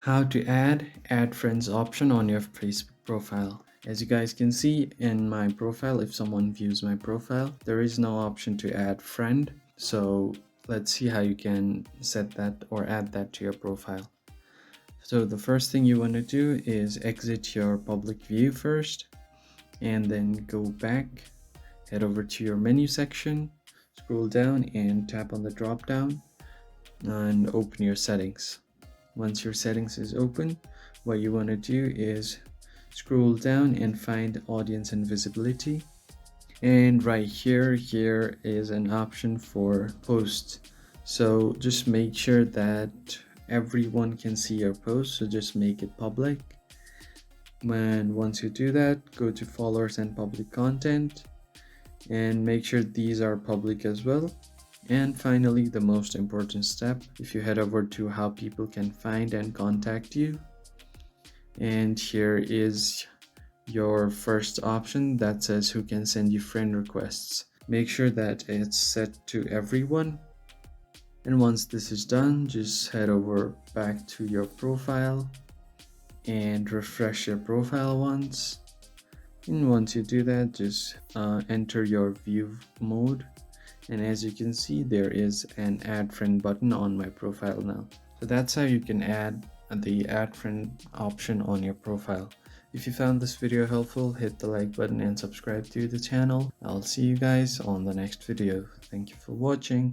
How to add friends option on your Facebook profile. As you guys can see in my profile, if someone views my profile, there is no option to add friend. So let's see how you can set that or add that to your profile. So the first thing you want to do is exit your public view first, and then go back, head over to your menu section, scroll down and tap on the drop down and open your settings. Once your settings is open, what you want to do is scroll down and find audience and visibility. And right here is an option for posts. So just make sure that everyone can see your post. So just make it public. Once you do that, go to followers and public content and make sure these are public as well. And finally, the most important step, if you head over to how people can find and contact you, and here is your first option that says who can send you friend requests. Make sure that it's set to everyone. And once this is done, just head over back to your profile and refresh your profile once. And once you do that, just enter your view mode. And as you can see, there is an add friend button on my profile now. So that's how you can add the add friend option on your profile. If you found this video helpful, hit the like button and subscribe to the channel. I'll see you guys on the next video. Thank you for watching.